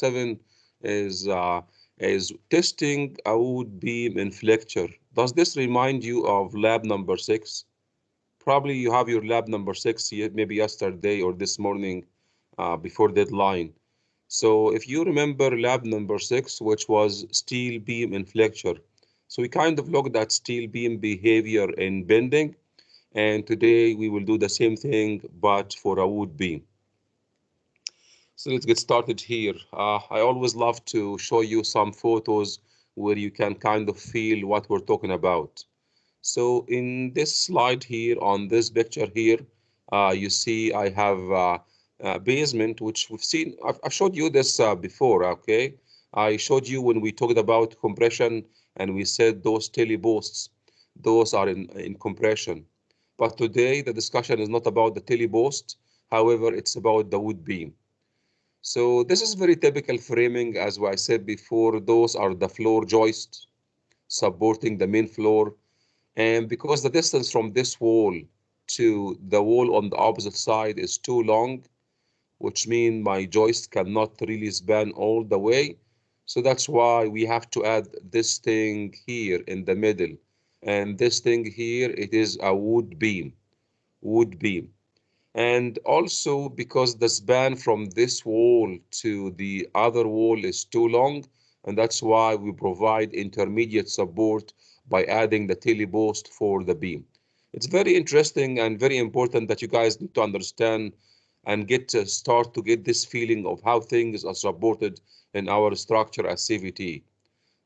7 is testing a wood beam in flexure. Does this remind you of lab number 6? Probably you have your lab number 6 maybe yesterday or this morning before deadline. So if you remember lab number 6, which was steel beam in flexure, so we kind of looked at steel beam behavior in bending, and today we will do the same thing, but for a wood beam. So let's get started here. I always love to show you some photos where you can kind of feel what we're talking about. So in this slide here, on this picture here, you see I have a basement, which we've seen. I've showed you this before, okay? I showed you when we talked about compression, and we said those teleposts, those are in compression. But today, the discussion is not about the telepost. However, it's about the wood beam. So this is very typical framing, as I said before. Those are the floor joists supporting the main floor. And because the distance from this wall to the wall on the opposite side is too long, which means my joist cannot really span all the way. So that's why we have to add this thing here in the middle. And this thing here, it is a wood beam, wood beam. And also because the span from this wall to the other wall is too long, and that's why we provide intermediate support by adding the telepost for the beam. It's very interesting and very important that you guys need to understand and get to start to get this feeling of how things are supported in our structure as CVT.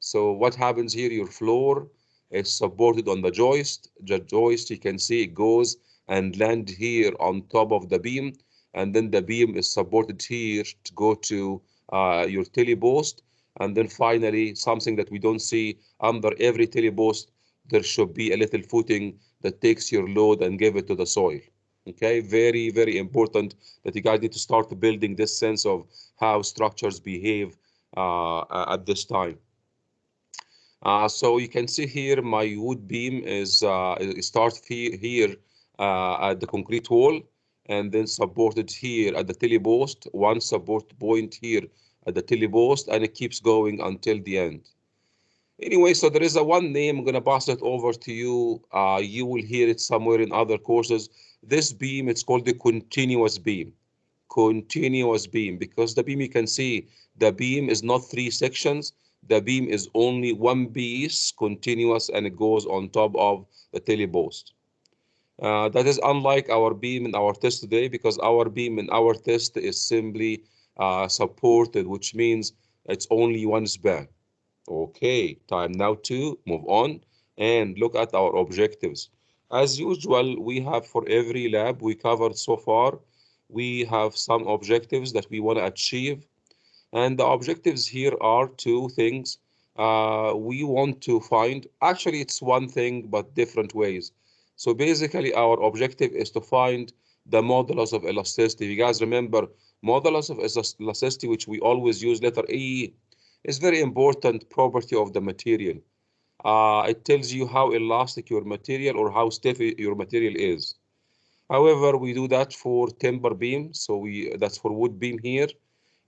So what happens here, your floor is supported on the joist. The joist, you can see it goes and land here on top of the beam. And then the beam is supported here to go to your telepost. And then finally, something that we don't see under every telepost, there should be a little footing that takes your load and give it to the soil. Okay, very, very important that you guys need to start building this sense of how structures behave at this time. So you can see here my wood beam is it starts here at the concrete wall, and then supported here at the telepost, one support point here at the telepost, and it keeps going until the end. Anyway, so there is a one name. I'm gonna pass it over to you. You will hear it somewhere in other courses. This beam, it's called the continuous beam. Continuous beam, because the beam, you can see the beam is not three sections. The beam is only one piece, continuous, and it goes on top of the telepost. That is unlike our beam in our test today, because our beam in our test is simply supported, which means it's only one span. Okay, time now to move on and look at our objectives. As usual, we have for every lab we covered so far, we have some objectives that we want to achieve. And the objectives here are two things. We want to find, actually it's one thing, but different ways. So basically our objective is to find the modulus of elasticity. You guys remember modulus of elasticity, which we always use letter E, is very important property of the material. It tells you how elastic your material or how stiff your material is. However, we do that for timber beam, so that's for wood beam here.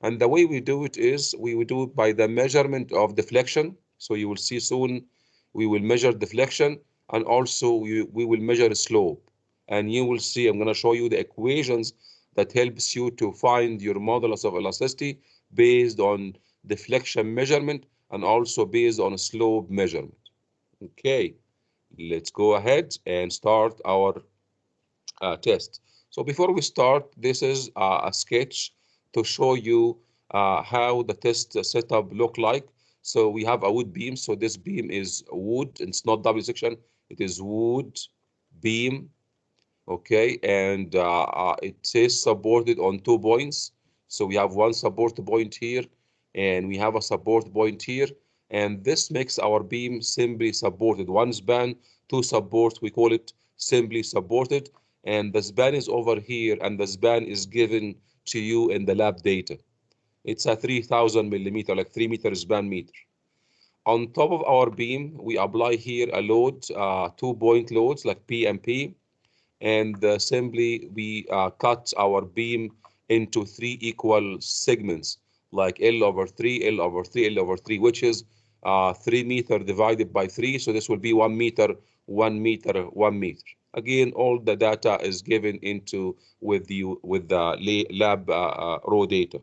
And the way we do it is we will do it by the measurement of deflection. So you will see soon we will measure deflection, and also we will measure slope. And you will see, I'm going to show you the equations that helps you to find your modulus of elasticity based on deflection measurement and also based on slope measurement. Okay, let's go ahead and start our test. So before we start, this is a sketch to show you how the test setup look like. So we have a wood beam. So this beam is wood, and it's not double section. It is wood beam, okay? And it is supported on 2 points. So we have one support point here, and we have a support point here. And this makes our beam simply supported. One span, two supports, we call it simply supported. And the span is over here, and the span is given to you in the lab data. It's a 3,000 millimeter, like 3 meter span meter. On top of our beam, we apply here a load, 2-point loads like P and P, and simply we cut our beam into 3 equal segments. like L over 3, L over 3, L over 3, which is 3 meter divided by 3. So this will be 1 meter, 1 meter, 1 meter. Again, all the data is given into with the lab raw data.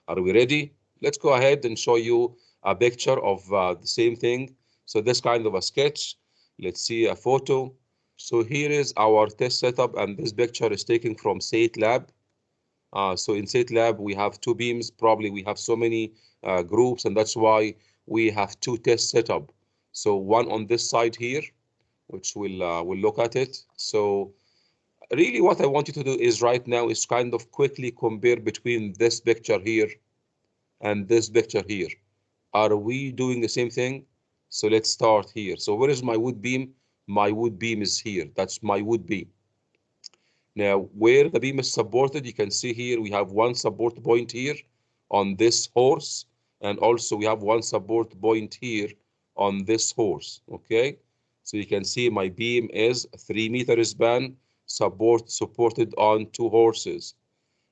Are we ready? Let's go ahead and show you a picture of the same thing. So this kind of a sketch. Let's see a photo. So here is our test setup, and this picture is taken from SATE Lab. So in SATE Lab, we have two beams. Probably we have so many groups, and that's why we have two tests set up. So one on this side here, which we'll look at it. So really what I want you to do is right now is kind of quickly compare between this picture here and this picture here. Are we doing the same thing? So let's start here. So where is my wood beam? My wood beam is here. That's my wood beam. Now, where the beam is supported, you can see here we have one support point here on this horse, and also we have one support point here on this horse. Okay, so you can see my beam is 3 meter span, supported on two horses.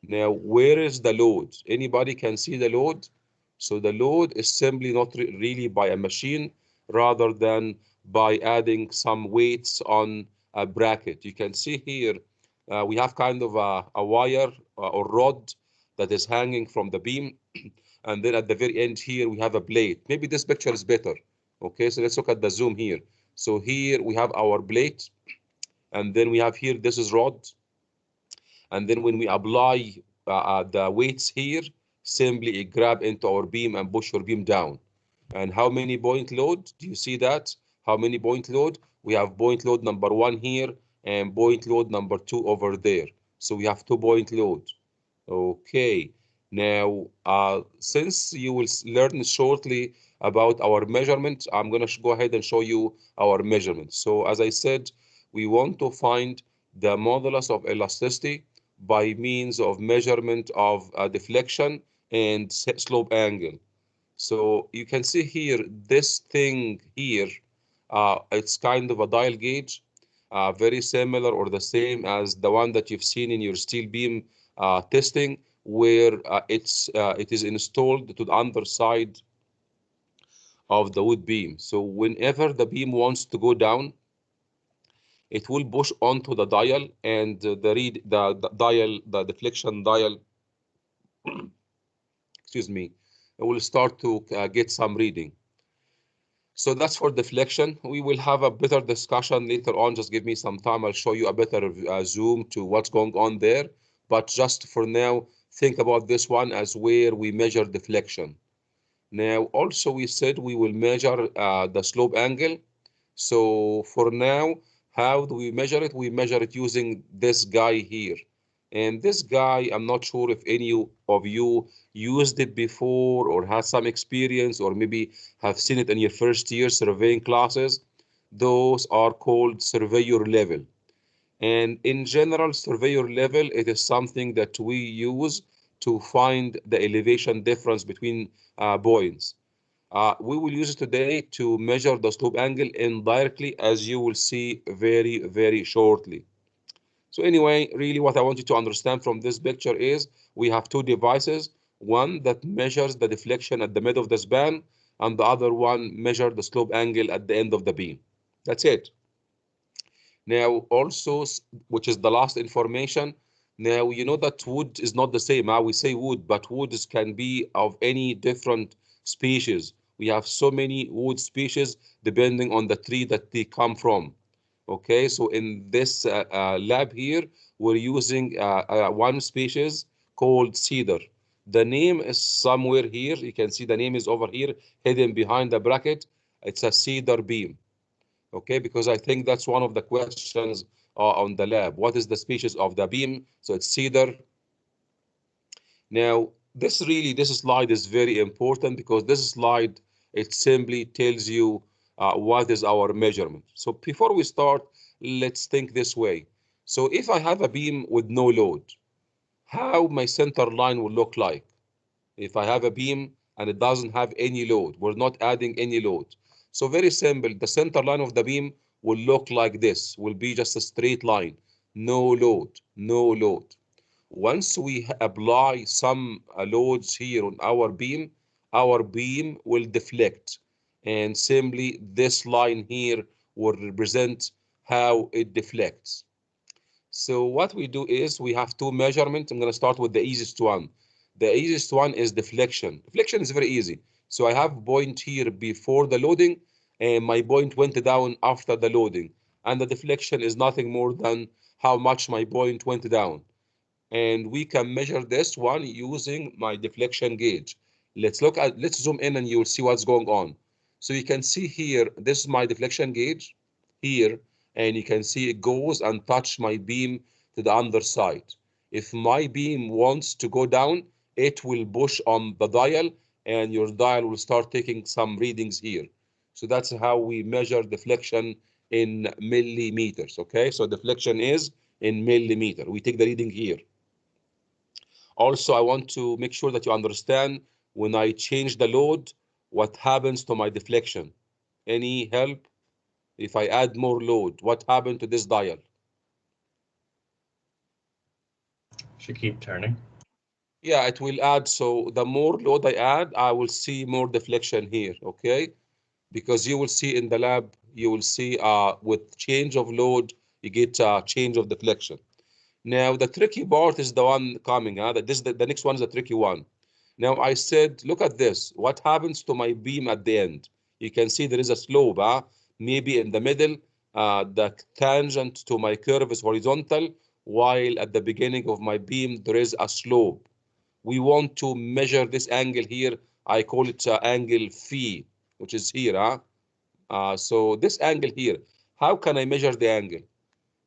Now, where is the load? Anybody can see the load? So the load is simply not really by a machine, rather than by adding some weights on a bracket. You can see here we have kind of a wire or rod that is hanging from the beam. And then at the very end here, we have a blade. Maybe this picture is better. Okay, so let's look at the zoom here. So here we have our blade. And then we have here, this is rod. And then when we apply the weights here, simply grab into our beam and push your beam down. And how many point load? Do you see that? How many point load? We have point load number 1 here and point load number 2 over there. So we have 2 point load. Okay. Now, since you will learn shortly about our measurement, I'm going to go ahead and show you our measurement. So as I said, we want to find the modulus of elasticity by means of measurement of deflection and slope angle. So you can see here, this thing here, it's kind of a dial gauge, very similar or the same as the one that you've seen in your steel beam testing, where it is installed to the underside of the wood beam. So whenever the beam wants to go down, it will push onto the dial, and the deflection dial, excuse me, it will start to get some reading. So that's for deflection. We will have a better discussion later on. Just give me some time. I'll show you a better zoom to what's going on there. But just for now, think about this one as where we measure deflection. Now, also we said we will measure the slope angle. So for now, how do we measure it? We measure it using this guy here. And this guy, I'm not sure if any of you used it before or had some experience or maybe have seen it in your first year surveying classes. Those are called surveyor level. And in general, surveyor level, it is something that we use to find the elevation difference between points. We will use it today to measure the slope angle indirectly, as you will see very, very shortly. So anyway, really what I want you to understand from this picture is we have two devices, one that measures the deflection at the mid of the span, and the other one measures the slope angle at the end of the beam. That's it. Now also, which is the last information, now you know that wood is not the same. We say wood, but woods can be of any different species. We have so many wood species depending on the tree that they come from. Okay, so in this lab here, we're using one species called cedar. The name is somewhere here. You can see the name is over here, hidden behind the bracket. It's a cedar beam. Okay, because I think that's one of the questions on the lab. What is the species of the beam? So it's cedar. Now, this slide is very important because this slide, it simply tells you what is our measurement. So before we start, let's think this way. So if I have a beam with no load, how my center line will look like? If I have a beam and it doesn't have any load, we're not adding any load. So very simple, the center line of the beam will look like this, will be just a straight line, no load, no load. Once we apply some loads here on our beam will deflect. And simply this line here will represent how it deflects. So what we do is we have two measurements. I'm going to start with the easiest one. The easiest one is deflection. Deflection is very easy. So I have point here before the loading, and my point went down after the loading. And the deflection is nothing more than how much my point went down. And we can measure this one using my deflection gauge. Let's zoom in and you'll see what's going on. So you can see here, this is my deflection gauge here, and you can see it goes and touch my beam to the underside. If my beam wants to go down, it will push on the dial, and your dial will start taking some readings here. So that's how we measure deflection in millimeters, okay? So deflection is in millimeter. We take the reading here. Also, I want to make sure that you understand when I change the load, what happens to my deflection. Any help? If I add more load, what happened to this dial? Should keep turning. Yeah, it will add. So the more load I add, I will see more deflection here, okay? Because you will see in the lab, you will see with change of load, you get change of deflection. Now, the tricky part is the one coming. The next one is the tricky one. Now, I said, look at this. What happens to my beam at the end? You can see there is a slope. Maybe in the middle, the tangent to my curve is horizontal, while at the beginning of my beam, there is a slope. We want to measure this angle here. I call it angle phi, which is here. So this angle here, how can I measure the angle?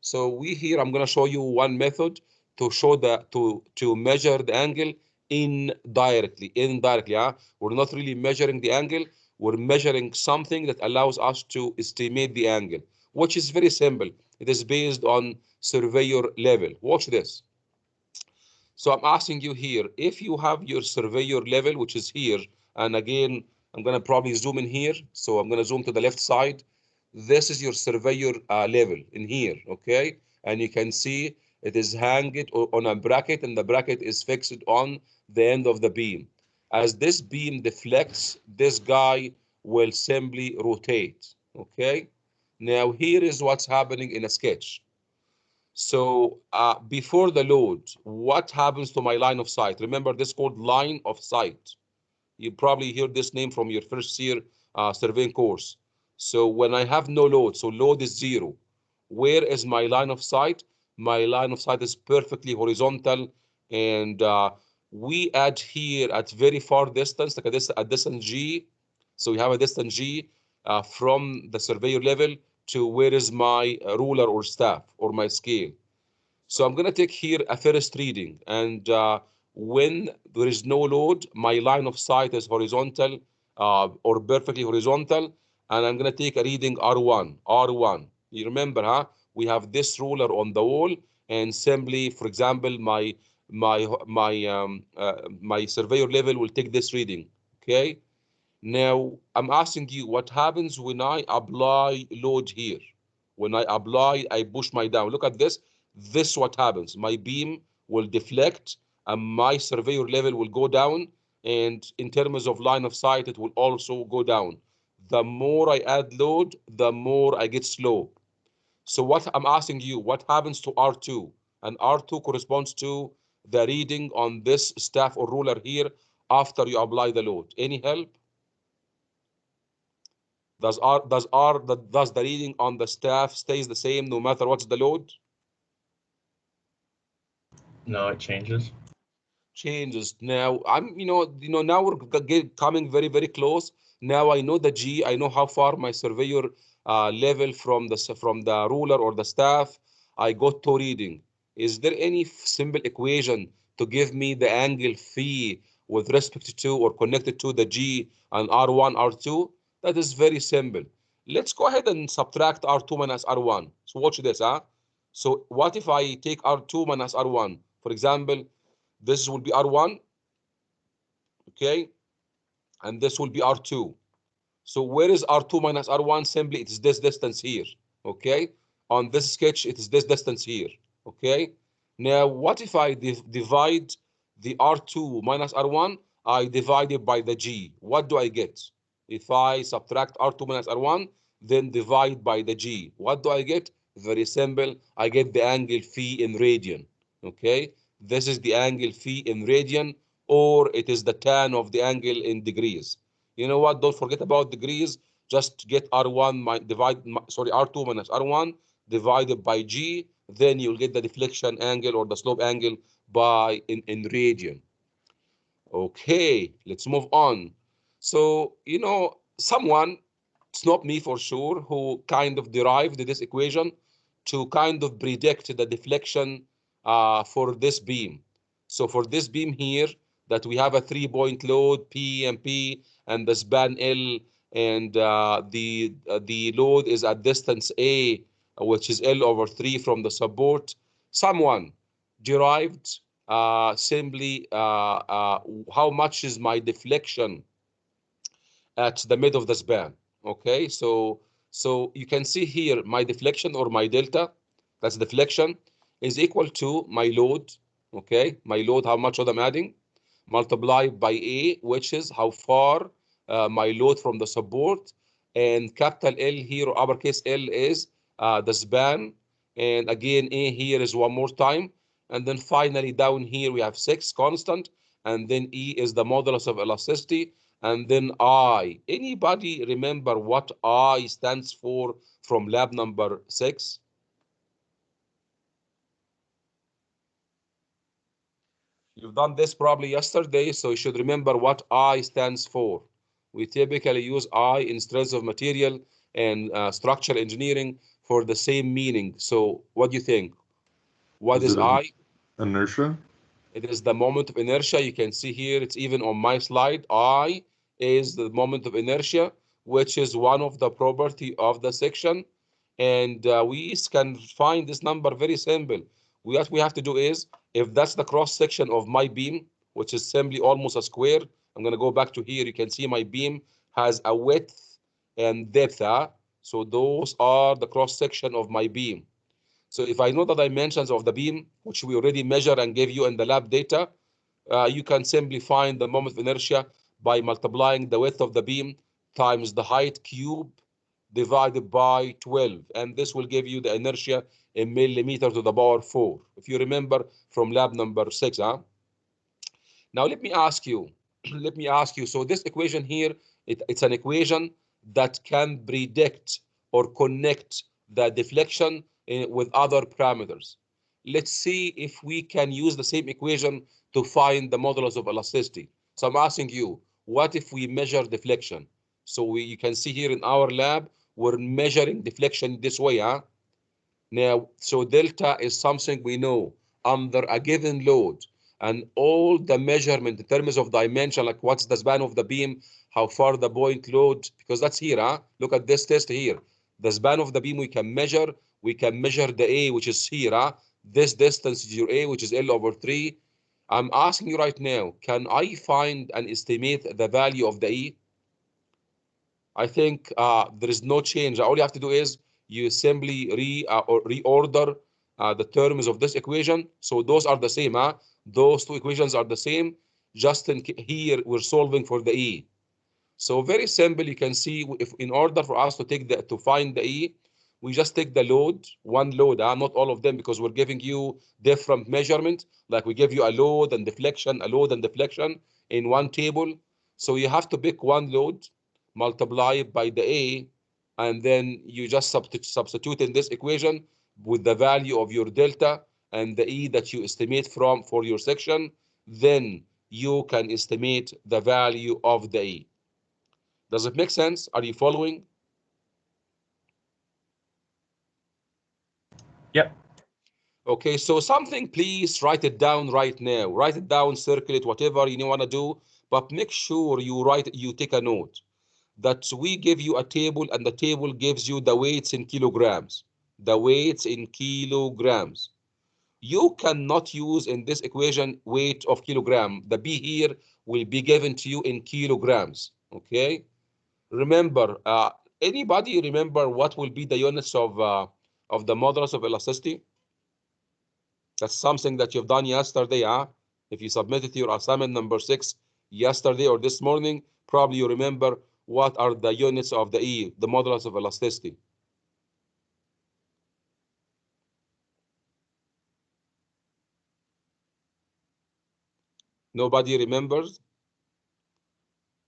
So we here, I'm going to show you one method to show to measure the angle indirectly. We're not really measuring the angle. We're measuring something that allows us to estimate the angle, which is very simple. It is based on surveyor level. Watch this. So I'm asking you here, if you have your surveyor level, which is here, and again, I'm going to probably zoom in here. So I'm going to zoom to the left side. This is your surveyor level in here, okay? And you can see it is hanged on a bracket, and the bracket is fixed on the end of the beam. As this beam deflects, this guy will simply rotate, okay? Now here is what's happening in a sketch. So before the load, what happens to my line of sight? Remember, this is called line of sight. You probably heard this name from your first year surveying course. So when I have no load, so load is zero, where is my line of sight? My line of sight is perfectly horizontal, and we add here at very far distance, like a distance G. So we have a distance G from the surveyor level to where is my ruler or staff or my scale. So I'm going to take here a first reading, and when there is no load, my line of sight is horizontal or perfectly horizontal, and I'm going to take a reading R1, R1. You remember, we have this ruler on the wall, and simply, for example, my surveyor level will take this reading, okay? Now, I'm asking you, what happens when I apply load here? When I apply, I push my down. Look at this. This what happens. My beam will deflect, and my surveyor level will go down. And in terms of line of sight, it will also go down. The more I add load, the more I get slope. So what I'm asking you, what happens to R2? And R2 corresponds to the reading on this staff or ruler here after you apply the load. Any help? Does the reading on the staff stays the same no matter what's the load? No, it changes. Changes. Now now we're coming very, very close. Now I know the G, I know how far my surveyor level from the ruler or the staff. I got to reading. Is there any simple equation to give me the angle phi with respect to or connected to the G and R1, R2? That is very simple. Let's go ahead and subtract R2 minus R1. So watch this, So what if I take R2 minus R1? For example, this will be R1, okay? And this will be R2. So where is R2 minus R1? Simply, it is this distance here, okay? On this sketch, it is this distance here, okay? Now, what if I divide the R2 minus R1? I divide it by the G. What do I get? If I subtract R2 minus R1, then divide by the G. What do I get? Very simple. I get the angle phi in radian. Okay? This is the angle phi in radian, or it is the tan of the angle in degrees. You know what? Don't forget about degrees. Just get R1 R2 minus R1 divided by G, then you'll get the deflection angle or the slope angle by in radian. Okay, let's move on. So, you know, someone, it's not me for sure, who kind of derived this equation to kind of predict the deflection for this beam. So for this beam here, that we have a 3-point load, P and P, and the span L, and the load is at distance A, which is L over 3 from the support. Someone derived simply how much is my deflection at the mid of the span. Okay, so you can see here my deflection or my delta, that's deflection, is equal to my load. Okay, my load, how much load I'm adding, multiplied by A, which is how far my load from the support, and capital L here or uppercase L is the span, and again A here is one more time, and then finally down here we have 6 constant, and then E is the modulus of elasticity, and then I. Anybody remember what I stands for from lab number 6? You've done this probably yesterday, so you should remember what I stands for. We typically use I in strength of material and structural engineering for the same meaning. So what do you think? What Is is it I? inertia? It is the moment of inertia. You can see here, it's even on my slide. I is the moment of inertia, which is one of the property of the section. And we can find this number very simple. What we have to do is, if that's the cross section of my beam, which is simply almost a square, I'm going to go back to here. You can see my beam has a width and depth. So those are the cross section of my beam. So if I know the dimensions of the beam, which we already measure and gave you in the lab data, you can simply find the moment of inertia by multiplying the width of the beam times the height cube divided by 12. And this will give you the inertia in millimeter to the power 4. If you remember from lab number 6. Now let me ask you, let me ask you, so this equation here, it's an equation that can predict or connect the deflection with other parameters. Let's see if we can use the same equation to find the modulus of elasticity. So I'm asking you, what if we measure deflection? So you can see here in our lab, we're measuring deflection this way. Now, so delta is something we know under a given load, and all the measurement in terms of dimension, like what's the span of the beam, how far the point load, because that's here. Look at this test here. The span of the beam we can measure the A, which is here. This distance is your A, which is L over 3. I'm asking you right now, can I find and estimate the value of the E? I think there is no change. All you have to do is you simply reorder the terms of this equation. So those are the same. Those two equations are the same. Just here we're solving for the E. So very simple. You can see if in order for us to find the E, we just take the load, one load, not all of them, because we're giving you different measurement. Like we give you a load and deflection, a load and deflection in one table. So you have to pick one load, multiply it by the A, and then you just substitute in this equation with the value of your delta and the E that you estimate from for your section. Then you can estimate the value of the E. Does it make sense? Are you following? Yep. Okay, so something, please write it down right now. Write it down, circle it, whatever you want to do, but make sure you take a note that we give you a table, and the table gives you the weights in kilograms. The weights in kilograms. You cannot use in this equation weight of kilogram. The B here will be given to you in kilograms. Okay. Remember, anybody remember what will be the units of the modulus of elasticity? That's something that you've done yesterday, huh? If you submitted your assignment number 6 yesterday or this morning, probably you remember what are the units of the E, the modulus of elasticity. Nobody remembers?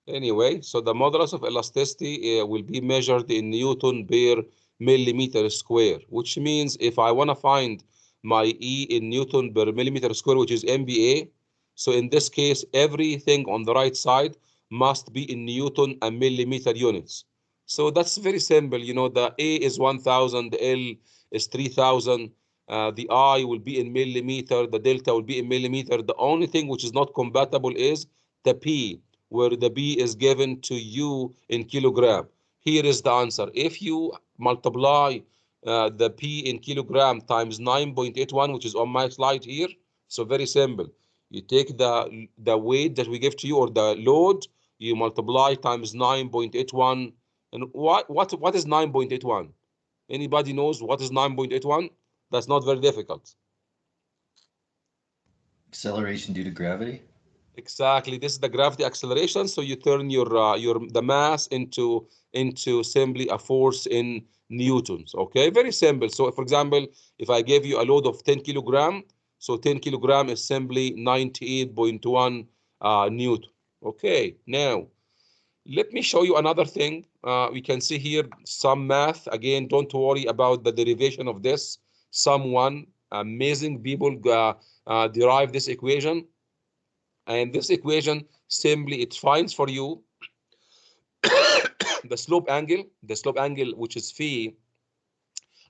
Anyway, so the modulus of elasticity will be measured in Newton per millimeter square, which means if I want to find my E in Newton per millimeter square, which is MPa, so in this case, everything on the right side must be in Newton and millimeter units. So that's very simple. You know, the A is 1,000, the L is 3,000, the I will be in millimeter, the delta will be in millimeter. The only thing which is not compatible is the P, where the B is given to you in kilogram. Here is the answer. If you multiply the P in kilogram times 9.81, which is on my slide here, so very simple. You take the weight that we give to you or the load, you multiply times 9.81. And what is 9.81? Anybody knows what is 9.81? That's not very difficult. Acceleration due to gravity? Exactly. This is the gravity acceleration. So you turn the mass into simply a force in newtons. Okay, very simple. So for example, if I give you a load of 10 kilogram, so 10 kilogram is simply 98.1 newton. Okay, now let me show you another thing. We can see here some math. Again, don't worry about the derivation of this. Someone, amazing people derive this equation. And this equation simply, it finds for you the slope angle, which is phi,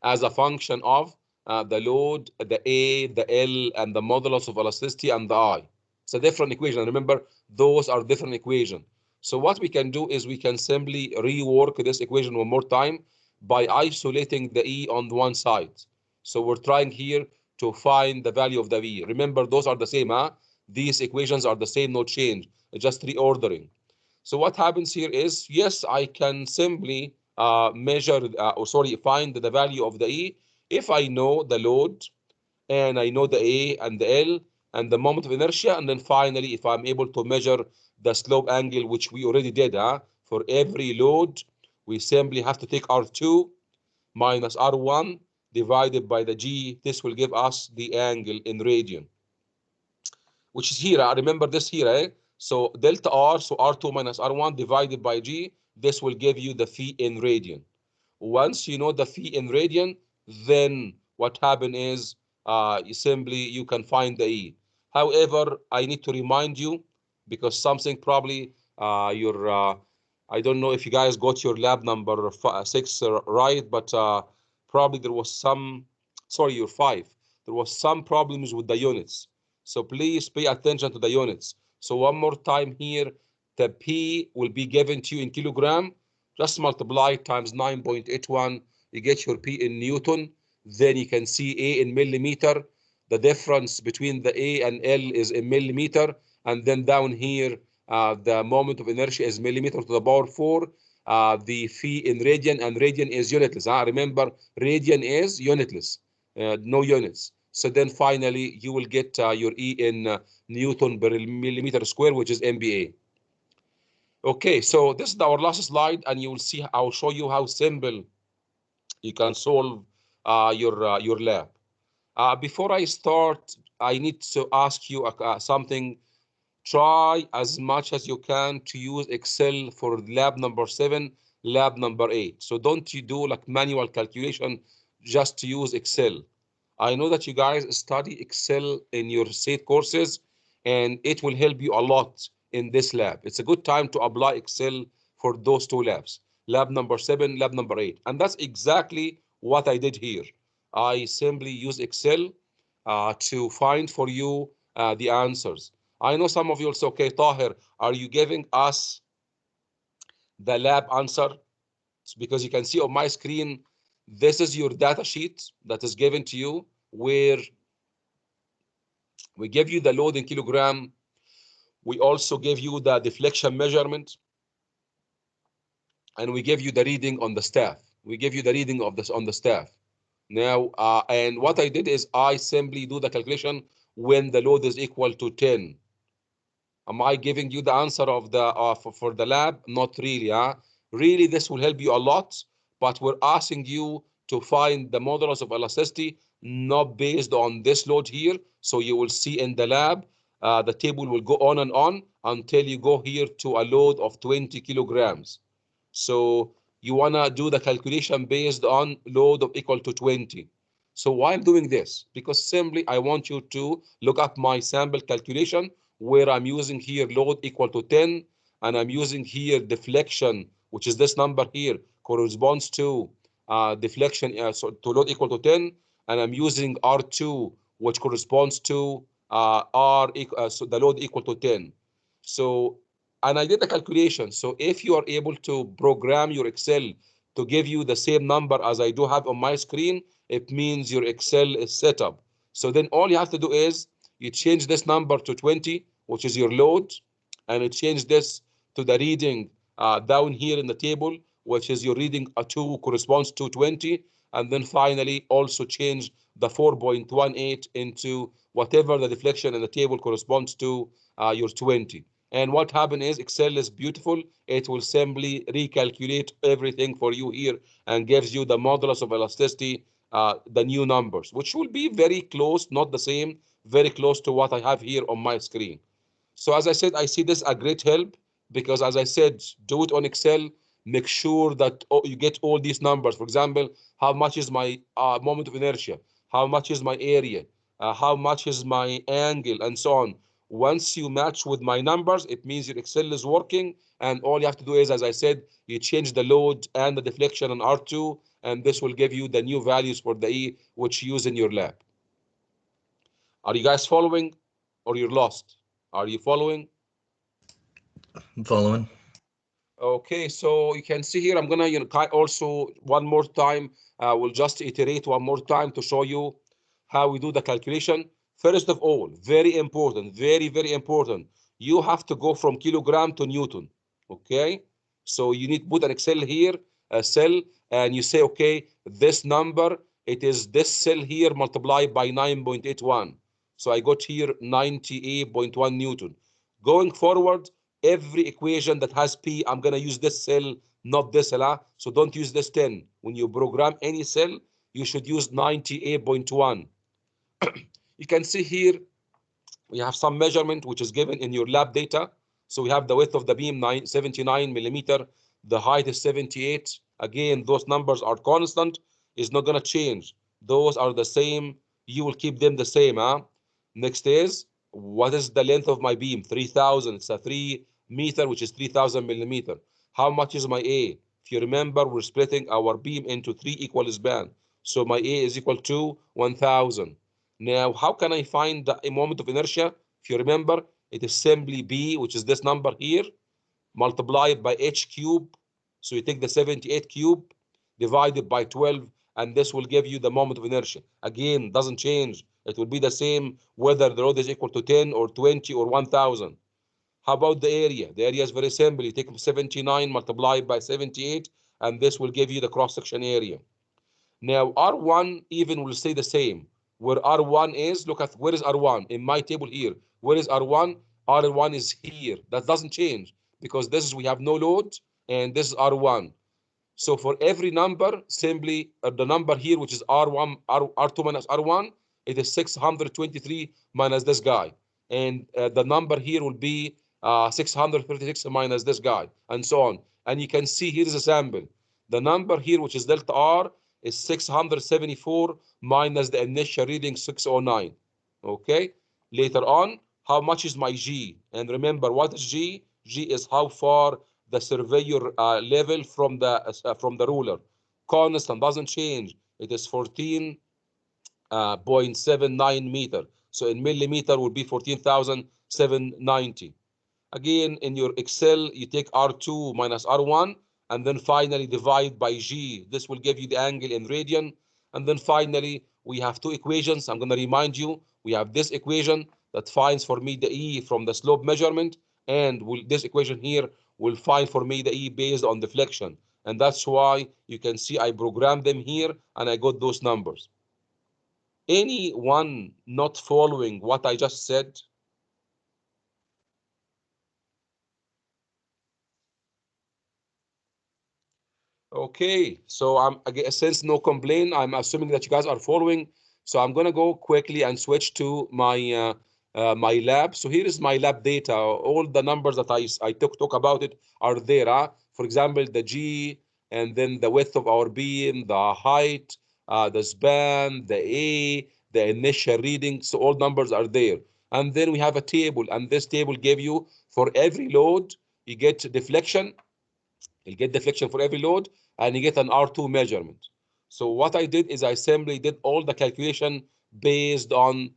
as a function of the load, the A, the L, and the modulus of elasticity, and the I. It's a different equation. Remember, those are different equations. So what we can do is we can simply rework this equation one more time by isolating the E on one side. So we're trying here to find the value of the V. Remember, those are the same, huh? These equations are the same, no change, just reordering. So what happens here is, yes, I can simply find the value of the E if I know the load and I know the A and the L and the moment of inertia. And then finally, if I'm able to measure the slope angle, which we already did, for every load, we simply have to take R2 minus R1 divided by the G. This will give us the angle in radian, which is here. I remember this here, eh? So delta R, so R2 minus R1 divided by G, this will give you the phi in radian. Once you know the phi in radian, then what happen is you can find the E. However, I need to remind you, because something probably I don't know if you guys got your lab number 6 right, but probably there was some, sorry, your 5. There was some problems with the units. So please pay attention to the units. So one more time here, the P will be given to you in kilogram. Just multiply times 9.81. You get your P in Newton. Then you can see A in millimeter. The difference between the A and L is in millimeter. And then down here, the moment of inertia is millimeter to the power 4. The phi in radian, and radian is unitless. Remember, radian is unitless, no units. So then finally, you will get your E in Newton per millimeter square, which is MPa. Okay, so this is our last slide, and you will see, I'll show you how simple you can solve your lab. Before I start, I need to ask you something. Try as much as you can to use Excel for lab number 7, lab number 8. So don't you do like manual calculation, just to use Excel. I know that you guys study Excel in your state courses, and it will help you a lot in this lab. It's a good time to apply Excel for those 2 labs, lab number 7, lab number 8. And that's exactly what I did here. I simply use Excel to find for you the answers. I know some of you will say, okay, Tahir, are you giving us the lab answer? It's because you can see on my screen, this is your data sheet that is given to you, where we give you the load in kilogram. We also give you the deflection measurement, and we give you the reading on the staff. We give you the reading of this on the staff. Now, and what I did is I simply do the calculation when the load is equal to 10. Am I giving you the answer of the for the lab? Not really, huh? Really, this will help you a lot, but we're asking you to find the modulus of elasticity not based on this load here. So you will see in the lab, the table will go on and on until you go here to a load of 20 kilograms. So you wanna do the calculation based on load of equal to 20. So why I'm doing this? Because simply I want you to look at my sample calculation where I'm using here load equal to 10, and I'm using here deflection, which is this number here, corresponds to deflection so to load equal to 10, and I'm using R2, which corresponds to so the load equal to 10. So, and I did the calculation. So if you are able to program your Excel to give you the same number as I do have on my screen, it means your Excel is set up. So then all you have to do is you change this number to 20, which is your load, and you change this to the reading down here in the table, which is your reading 2 corresponds to 20, and then finally also change the 4.18 into whatever the deflection in the table corresponds to your 20. And what happened is Excel is beautiful. It will simply recalculate everything for you here and gives you the modulus of elasticity, the new numbers, which will be very close, not the same, very close to what I have here on my screen. So as I said, I see this a great help because as I said, do it on Excel, make sure that you get all these numbers. For example, how much is my moment of inertia? How much is my area? How much is my angle and so on. Once you match with my numbers, it means your Excel is working, and all you have to do is, as I said, you change the load and the deflection on R2, and this will give you the new values for the E, which you use in your lab. Are you guys following or you're lost? Are you following? I'm following. Okay, so you can see here, I'm gonna also one more time, we'll just iterate one more time to show you how we do the calculation. First of all, very important, very, very important. You have to go from kilogram to Newton, okay? So you need to put an Excel here, a cell, and you say, okay, this number, it is this cell here multiplied by 9.81. So I got here 98.1 Newton. Going forward, every equation that has P, I'm going to use this cell, not this cell. So don't use this 10. When you program any cell, you should use 98.1. You can see here, we have some measurement which is given in your lab data. So we have the width of the beam 79 millimeter, the height is 78. Again, those numbers are constant, is not going to change. Those are the same, you will keep them the same. Next is, what is the length of my beam? 3000, it's a 3 meter, which is 3000 millimeter. How much is my A? If you remember, we're splitting our beam into 3 equal span. So my A is equal to 1000. Now, how can I find the moment of inertia? If you remember, it is simply B, which is this number here, multiplied by H cube. So you take the 78 cube divided by 12, and this will give you the moment of inertia. Again, doesn't change. It will be the same whether the load is equal to 10 or 20 or 1000. How about the area? The area is very simple. You take 79 multiplied by 78, and this will give you the cross-section area. Now, R1 even will stay the same. Where R1 is, look at where is R1 in my table here. Where is R1? R1 is here. That doesn't change because this is, we have no load, and this is R1. So for every number, simply the number here, which is R1, R2 minus R1, it is 623 minus this guy. And the number here will be 636 minus this guy, and so on. And you can see here is a sample. The number here, which is delta R, is 674 minus the initial reading 609. Okay. Later on, how much is my G? And remember, what is G? G is how far the surveyor level from the ruler. Constant, doesn't change. It is 14.79 meter. So in millimeter would be 14,790. Again, in your Excel, you take R2 minus R1, and then finally divide by G. This will give you the angle in radian. And then finally, we have two equations. I'm going to remind you, we have this equation that finds for me the E from the slope measurement, and this equation here will find for me the E based on deflection. And that's why you can see I programmed them here and I got those numbers. Anyone not following what I just said? Okay, so again, since no complaint, I'm assuming that you guys are following. So I'm gonna go quickly and switch to my lab. So here is my lab data. All the numbers that I talk about it are there. For example, the G, and then the width of our beam, the height, the span, the A, the initial reading. So all numbers are there. And then we have a table, and this table gave you for every load, you get deflection. You'll get deflection for every load, and you get an R2 measurement. So what I did is I simply did all the calculation based on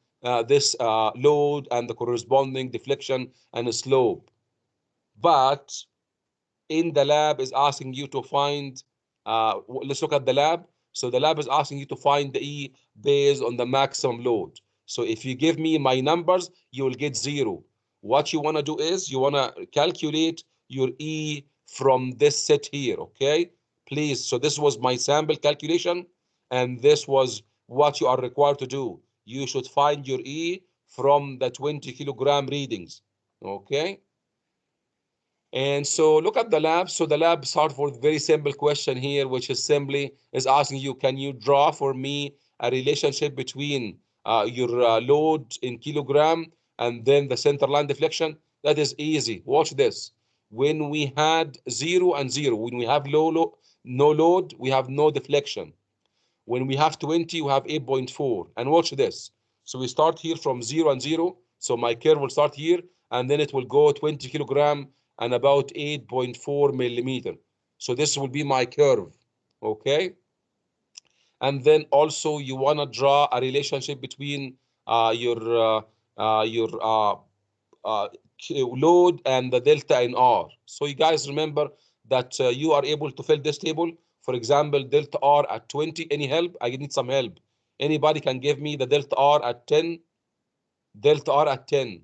this load and the corresponding deflection and slope. But in the lab is asking you to find, let's look at the lab. So the lab is asking you to find the E based on the maximum load. So if you give me my numbers, you will get 0. What you want to do is you want to calculate your E from this set here, okay? Please, so this was my sample calculation, and this was what you are required to do. You should find your E from the 20 kilogram readings, okay? And so look at the lab. So the lab starts with a very simple question here, which is simply is asking you, can you draw for me a relationship between your load in kilogram and then the center line deflection? That is easy. Watch this. When we had 0 and 0, when we have no load, we have no deflection. When we have 20, we have 8.4. And watch this. So we start here from 0 and 0. So my curve will start here, and then it will go 20 kilogram and about 8.4 millimeter. So this will be my curve, okay? And then also you want to draw a relationship between your uh, load and the delta in R. So you guys remember that you are able to fill this table. For example, delta R at 20. Any help? I need some help. Anybody can give me the delta R at 10? Delta R at 10.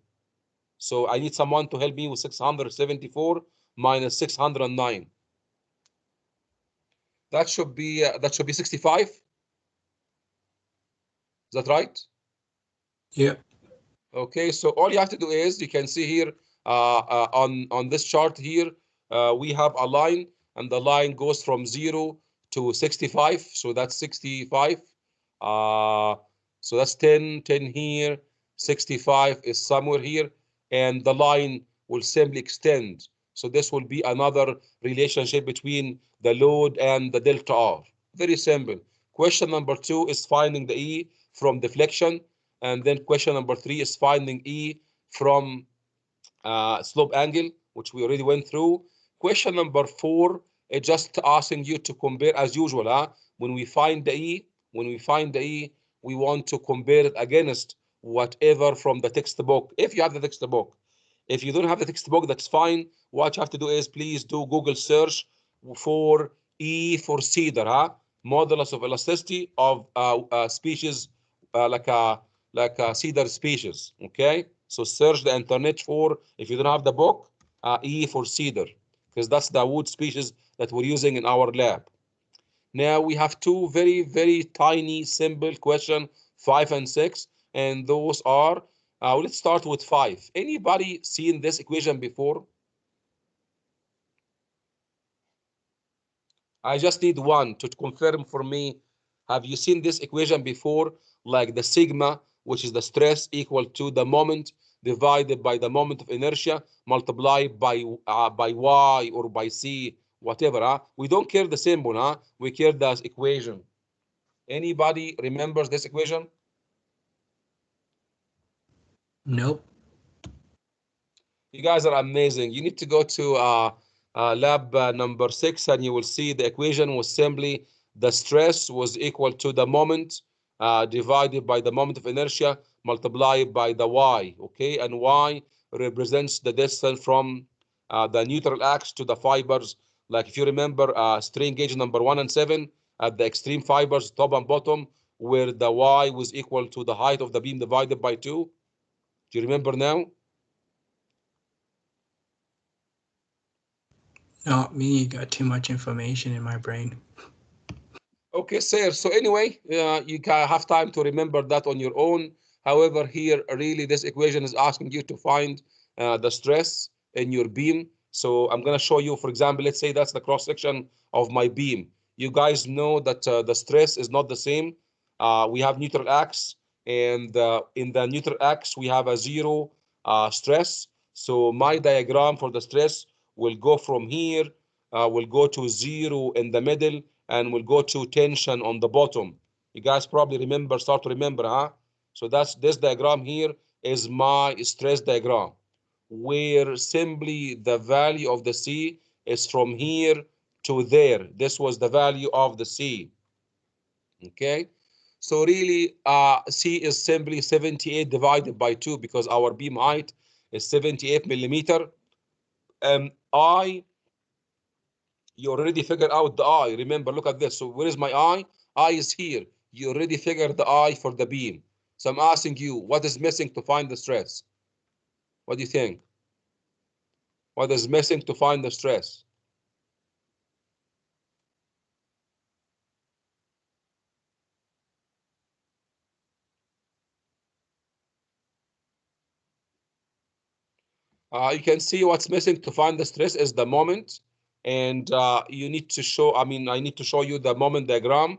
So I need someone to help me with 674 minus 609. That should be 65. Is that right? Yeah. Okay, so all you have to do is you can see here on this chart here, we have a line, and the line goes from 0 to 65. So that's 65. So that's 10, 10 here. 65 is somewhere here, and the line will simply extend. So this will be another relationship between the load and the delta R. Very simple. Question number 2 is finding the E from deflection. And then question number 3 is finding E from slope angle, which we already went through. Question number 4 is just asking you to compare as usual. When we find the E, we want to compare it against whatever from the textbook. If you have the textbook. If you don't have the textbook, that's fine. What you have to do is please do Google search for E for cedar, modulus of elasticity of species like a cedar species. Okay, so search the internet for, if you don't have the book, E for cedar, because that's the wood species that we're using in our lab. Now we have two very, very tiny, simple question, 5 and 6, and those are, let's start with 5. Anybody seen this equation before? I just need one to confirm for me. Have you seen this equation before? Like the sigma, which is the stress, equal to the moment divided by the moment of inertia multiplied by y or by c, whatever. We don't care the symbol. We care the equation. Anybody remembers this equation? Nope. You guys are amazing. You need to go to lab number 6, and you will see the equation was simply the stress was equal to the moment divided by the moment of inertia multiplied by the y, okay? And y represents the distance from the neutral axis to the fibers. Like if you remember strain gauge number 1 and 7 at the extreme fibers, top and bottom, where the y was equal to the height of the beam divided by 2. Do you remember now? No, me got too much information in my brain. Okay, sir. So anyway, you can have time to remember that on your own. However, here really this equation is asking you to find the stress in your beam. So I'm going to show you, for example, let's say that's the cross section of my beam. You guys know that the stress is not the same. We have neutral axis, and in the neutral axis we have a zero stress. So my diagram for the stress will go from here, will go to zero in the middle, and we'll go to tension on the bottom. You guys probably remember, start to remember, huh? So that's this diagram here is my stress diagram, where simply the value of the C is from here to there. This was the value of the C, okay? So really, C is simply 78 divided by 2 because our beam height is 78 millimeter. I You already figured out the I. Remember, look at this. So where is my I? I is here. You already figured the I for the beam. So I'm asking you, what is missing to find the stress? What do you think? What is missing to find the stress? You can see what's missing to find the stress is the moment. And you need to show, I need to show you the moment diagram.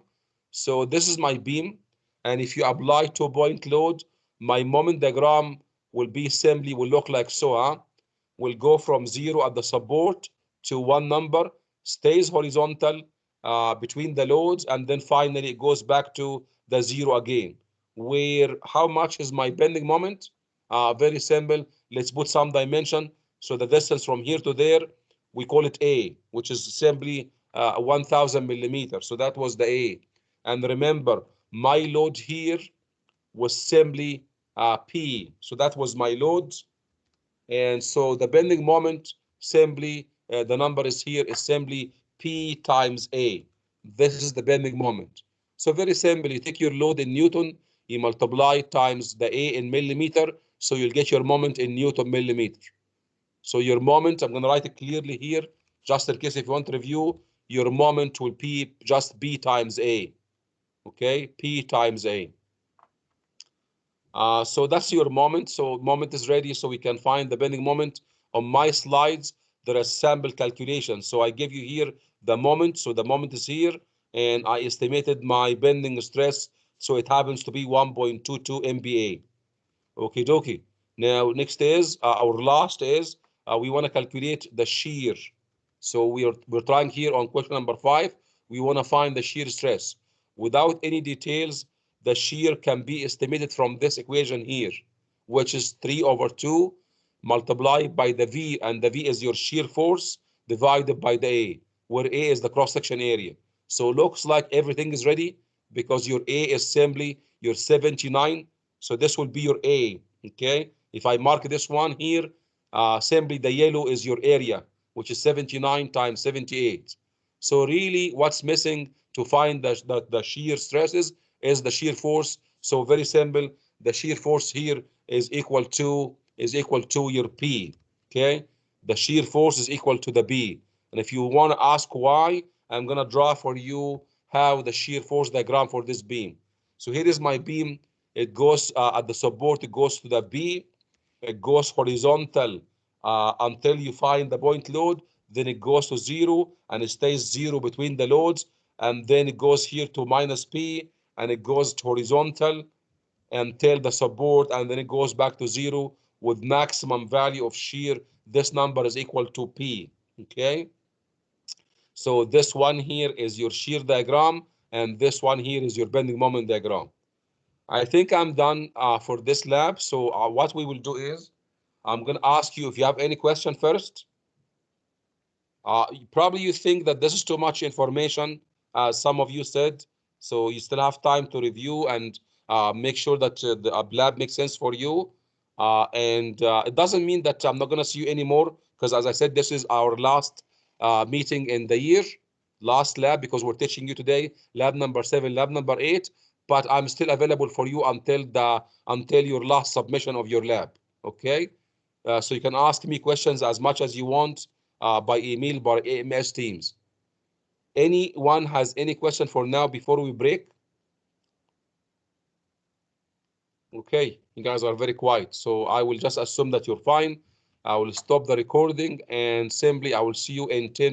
So this is my beam. And if you apply 2-point load, my moment diagram will be simply, will look like so, huh? Will go from 0 at the support to one number, stays horizontal between the loads, and then finally it goes back to the 0 again. Where, how much is my bending moment? Very simple. Let's put some dimension. So the distance from here to there, we call it A, which is simply 1000 millimeters. So that was the A. And remember, my load here was simply P. So that was my load. And so the bending moment simply, the number is here, is simply P times A. This is the bending moment. So very simple, you take your load in Newton, you multiply times the A in millimeter, so you'll get your moment in Newton millimeter. So your moment, I'm going to write it clearly here, just in case if you want to review, your moment will be just B times A. Okay, P times A. So that's your moment. So moment is ready, so we can find the bending moment. On my slides, there is sample calculation. So I give you here the moment. So the moment is here, and I estimated my bending stress. So it happens to be 1.22 MPa. Okay, dokie. Now, next is, our last is, we want to calculate the shear. So we're trying here on question number 5, we want to find the shear stress. Without any details, the shear can be estimated from this equation here, which is 3/2 multiplied by the V, and the V is your shear force divided by the A, where A is the cross-section area. So looks like everything is ready because your A is simply your 79. So this will be your A, okay? If I mark this one here, simply the yellow is your area, which is 79 times 78. So really what's missing to find the shear stresses is the shear force. So very simple, the shear force here is equal to your P, okay? The shear force is equal to the B. And if you want to ask why, I'm going to draw for you how the shear force diagram for this beam. So here is my beam. It goes at the support, it goes to the B, it goes horizontal until you find the point load, then it goes to 0 and it stays 0 between the loads, and then it goes here to minus P and it goes to horizontal until the support, and then it goes back to 0 with maximum value of shear. This number is equal to P, okay? So this one here is your shear diagram, and this one here is your bending moment diagram. I think I'm done for this lab. So what we will do is, I'm going to ask you if you have any question first. Probably you think that this is too much information, as some of you said. So you still have time to review and make sure that the lab makes sense for you. And it doesn't mean that I'm not going to see you anymore, because as I said, this is our last meeting in the year, last lab, because we're teaching you today lab number 7, lab number 8. But I'm still available for you until your last submission of your lab. Okay. So you can ask me questions as much as you want by email, by AMS Teams. Anyone has any question for now before we break? Okay, you guys are very quiet, so I will just assume that you're fine. I will stop the recording and simply I will see you in 10